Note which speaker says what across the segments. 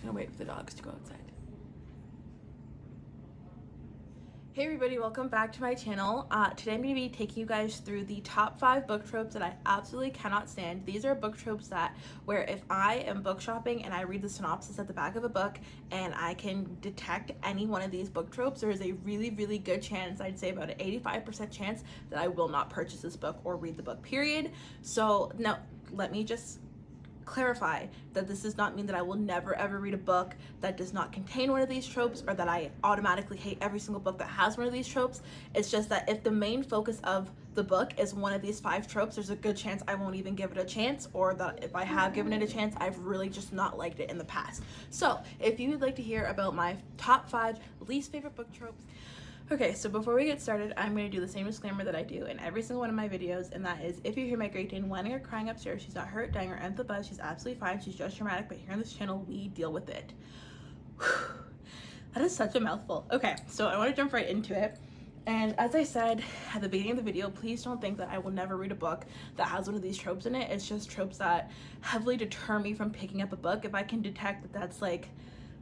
Speaker 1: gonna wait for the dogs to go outside. Hey everybody, welcome back to my channel. Today I'm going to be taking you guys through the top 5 book tropes that I absolutely cannot stand. These are book tropes that where if I am book shopping and I read the synopsis at the back of a book and I can detect any one of these book tropes, there is a really good chance, I'd say about an 85% chance, that I will not purchase this book or read the book, period. So now let me just clarify that this does not mean that I will never ever read a book that does not contain one of these tropes, or that I automatically hate every single book that has one of these tropes. It's just that if the main focus of the book is one of these 5 tropes, there's a good chance I won't even give it a chance, or that if I have given it a chance, I've really just not liked it in the past. So if you would like to hear about my top 5 least favorite book tropes. Okay, so before we get started, I'm going to do the same disclaimer that I do in every single one of my videos, and that is, if you hear my Great Dane whining or crying upstairs, she's not hurt, dying, or empty buzz. She's absolutely fine. She's just traumatic, but here on this channel, we deal with it. That is such a mouthful. Okay, so I want to jump right into it. And as I said at the beginning of the video, please don't think that I will never read a book that has one of these tropes in it. It's just tropes that heavily deter me from picking up a book if I can detect that that's like,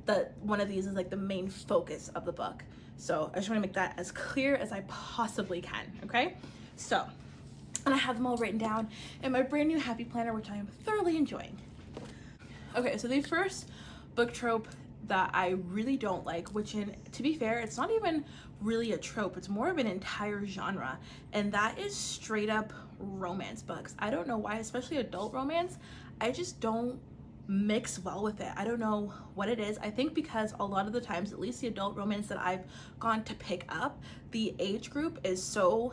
Speaker 1: that one of these is like the main focus of the book. So I just want to make that as clear as I possibly can, okay? So, and I have them all written down in my brand new happy planner, which I am thoroughly enjoying. Okay, so the first book trope that I really don't like, which, to be fair, it's not even really a trope, it's more of an entire genre, and that is straight up romance books. I don't know why, especially adult romance, I just don't mix well with it. I don't know what it is. I think because a lot of the times, at least the adult romance that I've gone to pick up, the age group is so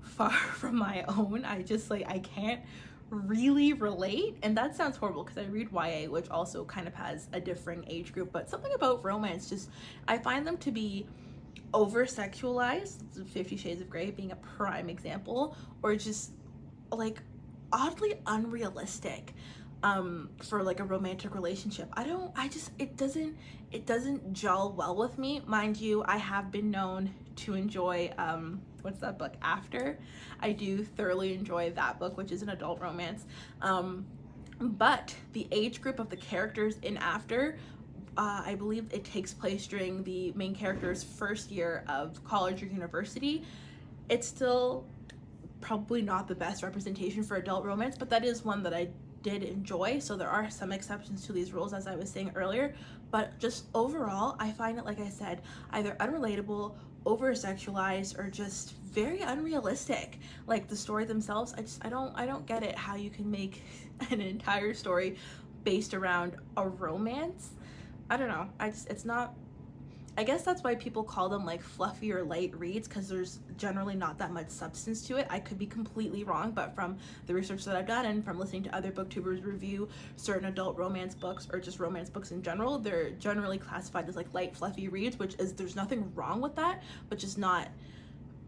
Speaker 1: far from my own. I just like, I can't really relate, and that sounds horrible because I read YA, which also kind of has a differing age group, but something about romance, just I find them to be over sexualized, 50 Shades of Grey being a prime example, or just like oddly unrealistic for like a romantic relationship. It doesn't gel well with me. Mind you, I have been known to enjoy what's that book, After? I do thoroughly enjoy that book, which is an adult romance, but the age group of the characters in After, I believe it takes place during the main character's first year of college or university. It's still probably not the best representation for adult romance, but that is one that I did enjoy. So there are some exceptions to these rules, as I was saying earlier, but just overall I find it, like I said, either unrelatable, over sexualized, or just very unrealistic. Like the story themselves, I don't get it, how you can make an entire story based around a romance. I don't know, it's not, I guess that's why people call them like fluffy or light reads, because there's generally not that much substance to it. I could be completely wrong, but from the research that I've done and from listening to other booktubers review certain adult romance books, or just romance books in general, they're generally classified as like light fluffy reads, which is, there's nothing wrong with that, but just not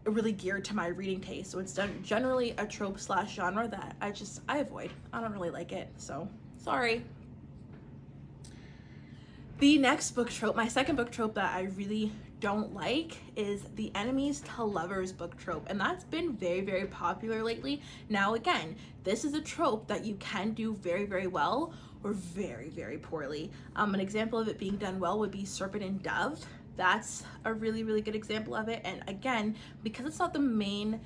Speaker 1: really geared to my reading taste. So it's generally a trope slash genre that I avoid. I don't really like it, so sorry. The next book trope, my second book trope that I really don't like, is the enemies to lovers book trope, and that's been very popular lately. Now again, this is a trope that you can do very well or very poorly. An example of it being done well would be Serpent and Dove. That's a really good example of it, and again, because it's not the main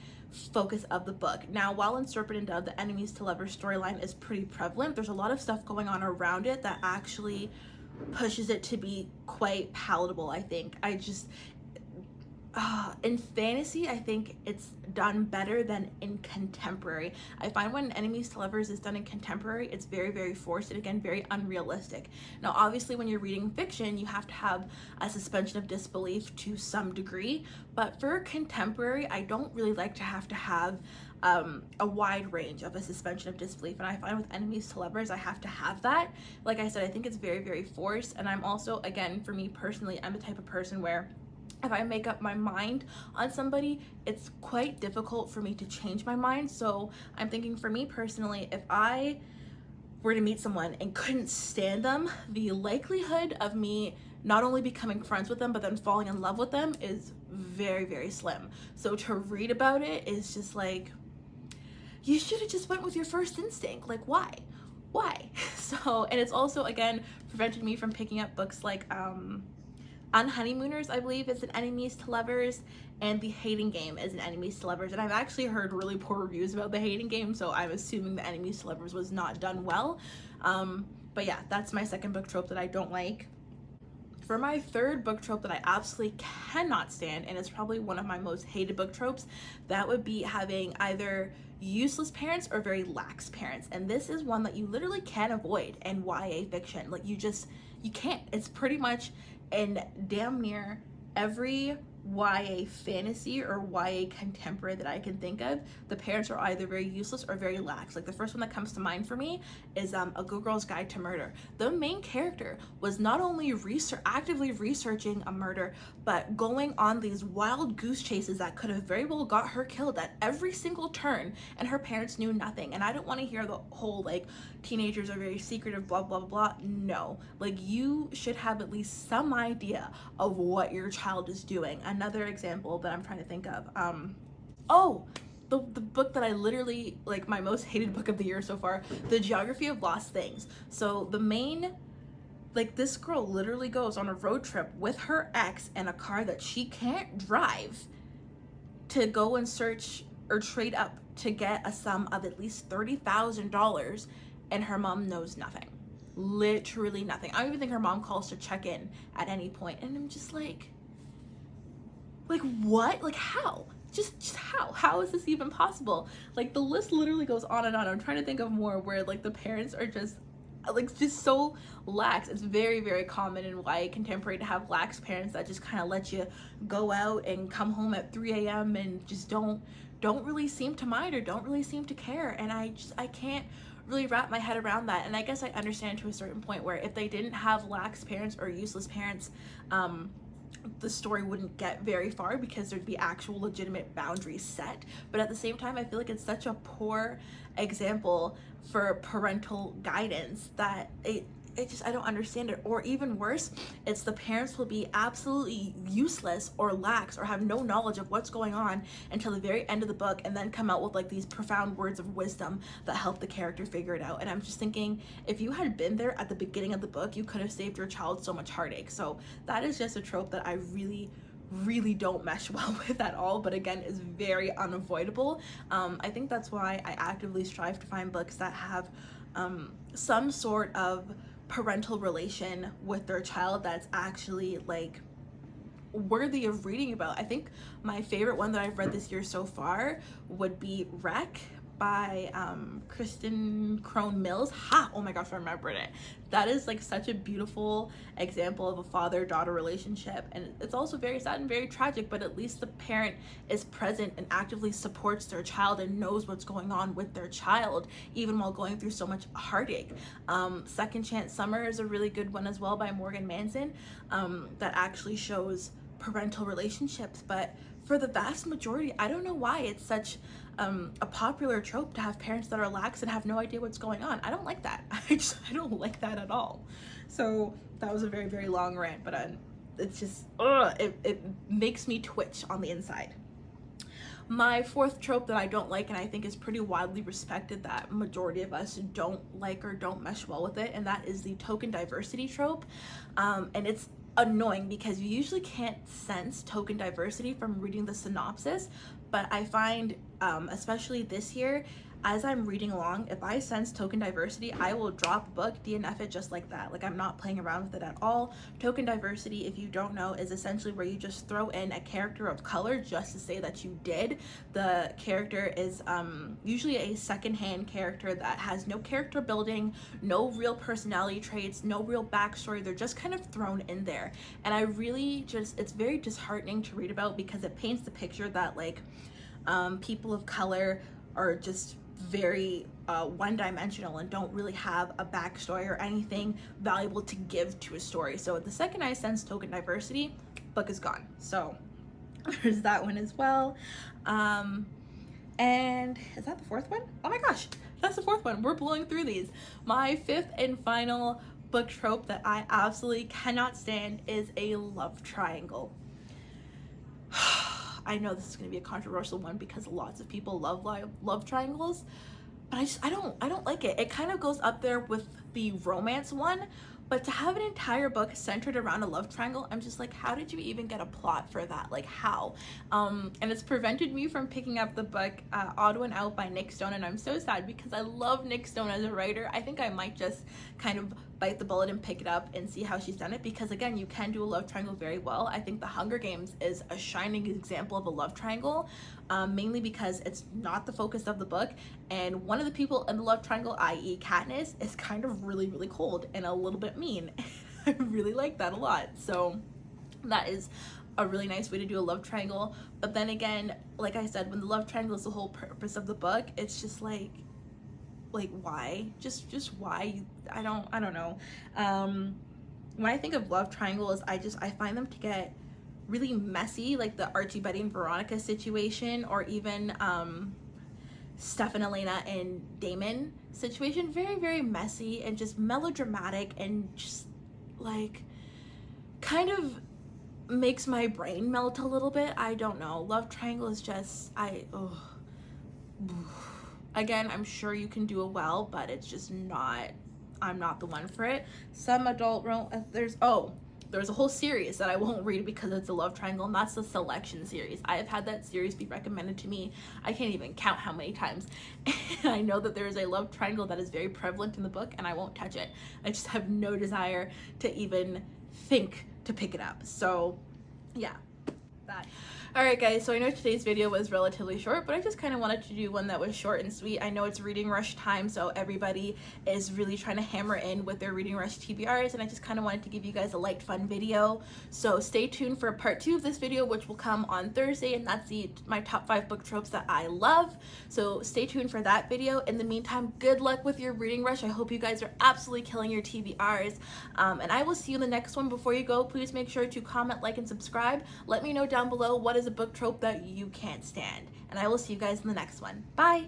Speaker 1: focus of the book. Now, while in Serpent and Dove the enemies to lovers storyline is pretty prevalent, there's a lot of stuff going on around it that actually pushes it to be quite palatable, I think. In fantasy, I think it's done better than in contemporary. I find when enemies to lovers is done in contemporary, it's very forced, and again, very unrealistic. Now, obviously, when you're reading fiction, you have to have a suspension of disbelief to some degree, but for contemporary, I don't really like to have a wide range of a suspension of disbelief, and I find with enemies to lovers I have to have that. Like I said, I think it's very forced, and I'm also, again, for me personally, I'm the type of person where if I make up my mind on somebody, it's quite difficult for me to change my mind. So I'm thinking, for me personally, if I were to meet someone and couldn't stand them, the likelihood of me not only becoming friends with them but then falling in love with them is very slim. So to read about it is just like, you should have just went with your first instinct. Like, why? So, and it's also, again, prevented me from picking up books like Unhoneymooners, I believe, is an enemies to lovers, and The Hating Game is an enemies to lovers. And I've actually heard really poor reviews about The Hating Game, so I'm assuming the enemies to lovers was not done well. But yeah, that's my second book trope that I don't like. For my third book trope that I absolutely cannot stand, and it's probably one of my most hated book tropes, that would be having either useless parents or very lax parents. And this is one that you literally can't avoid in YA fiction. Like, you can't. It's pretty much in damn near every YA fantasy or YA contemporary that I can think of, the parents are either very useless or very lax. Like, the first one that comes to mind for me is A Good Girl's Guide to Murder. The main character was not only actively researching a murder, but going on these wild goose chases that could have very well got her killed at every single turn, and her parents knew nothing. And I don't want to hear the whole, like, teenagers are very secretive, blah, blah, blah. No. Like, you should have at least some idea of what your child is doing. Another example that I'm trying to think of, the book that I literally, like, my most hated book of the year so far, The Geography of Lost Things. So the main, like, this girl literally goes on a road trip with her ex in a car that she can't drive to go and search or trade up to get a sum of at least $30,000, and her mom knows nothing. Literally nothing. I don't even think her mom calls to check in at any point. And I'm just like what? Like, how? Just how is this even possible? Like, the list literally goes on and on. I'm trying to think of more where, like, the parents are just so lax. It's very, very common in YA contemporary to have lax parents that just kind of let you go out and come home at 3 a.m. and just don't really seem to mind or don't really seem to care. And I can't really wrap my head around that. And I guess I understand to a certain point where if they didn't have lax parents or useless parents, the story wouldn't get very far because there'd be actual legitimate boundaries set. But at the same time, I feel like it's such a poor example for parental guidance that I don't understand it. Or even worse, it's the parents will be absolutely useless or lax or have no knowledge of what's going on until the very end of the book, and then come out with, like, these profound words of wisdom that help the character figure it out. And I'm just thinking, if you had been there at the beginning of the book, you could have saved your child so much heartache. So that is just a trope that I really don't mesh well with at all, but again is very unavoidable. I think that's why I actively strive to find books that have some sort of parental relation with their child that's actually, like, worthy of reading about. I think my favorite one that I've read this year so far would be Wreck by Kristen Crone Mills. Oh my gosh, I remembered it. That is, like, such a beautiful example of a father-daughter relationship, and it's also very sad and very tragic, but at least the parent is present and actively supports their child and knows what's going on with their child even while going through so much heartache. Second Chance Summer is a really good one as well by Morgan Manson, that actually shows parental relationships. But for the vast majority, I don't know why it's such a popular trope to have parents that are lax and have no idea what's going on. I don't like that. I don't like that at all. So that was a very, very long rant, but it's just, it makes me twitch on the inside. My fourth trope that I don't like, and I think is pretty widely respected, that majority of us don't like or don't mesh well with it, and that is the token diversity trope. And it's annoying because you usually can't sense token diversity from reading the synopsis, but I find, especially this year, as I'm reading along, if I sense token diversity, I will drop a book, DNF it just like that. Like, I'm not playing around with it at all. Token diversity, if you don't know, is essentially where you just throw in a character of color just to say that you did. The character is usually a secondhand character that has no character building, no real personality traits, no real backstory. They're just kind of thrown in there. And I really it's very disheartening to read about because it paints the picture that, like, people of color are just very one-dimensional and don't really have a backstory or anything valuable to give to a story. So the second I sense token diversity, book is gone. So there's that one as well. And is that the fourth one? Oh my gosh, that's the fourth one. We're blowing through these. My fifth and final book trope that I absolutely cannot stand is a love triangle. I know this is going to be a controversial one because lots of people love triangles, but I don't like it. It kind of goes up there with the romance one, But to have an entire book centered around a love triangle, I'm just like, how did you even get a plot for that? Like, how? And it's prevented me from picking up the book Odd One Out by Nick Stone, and I'm so sad because I love Nick Stone as a writer. I think I might just kind of bite the bullet and pick it up and see how she's done it, because again, you can do a love triangle very well. I think The Hunger Games is a shining example of a love triangle, mainly because it's not the focus of the book, and one of the people in the love triangle, i.e. Katniss, is kind of really cold and a little bit mean. I really like that a lot. So that is a really nice way to do a love triangle. But then again, like I said, when the love triangle is the whole purpose of the book, it's just like why? Just why? I don't know. When I think of love triangles, I find them to get really messy, like the Archie, Betty, and Veronica situation, or even Steph and Elena and Damon situation. Very messy and just melodramatic, and just like kind of makes my brain melt a little bit. I don't know. Love triangle is just, again, I'm sure you can do it well, but it's just not, I'm not the one for it. Some adult there's a whole series that I won't read because it's a love triangle, and that's the Selection series. I have had that series be recommended to me, I can't even count how many times. And I know that there is a love triangle that is very prevalent in the book, and I won't touch it. I just have no desire to even think to pick it up. So yeah, that. Alright guys, so I know today's video was relatively short, but I just kind of wanted to do one that was short and sweet. I know it's reading rush time, so everybody is really trying to hammer in with their reading rush TBRs, and I just kind of wanted to give you guys a light, fun video. So stay tuned for part 2 of this video, which will come on Thursday, and that's my top 5 book tropes that I love. So stay tuned for that video. In the meantime, good luck with your reading rush. I hope you guys are absolutely killing your TBRs, and I will see you in the next one. Before you go, please make sure to comment, like, and subscribe. Let me know down below what is a book trope that you can't stand, and I will see you guys in the next one. Bye.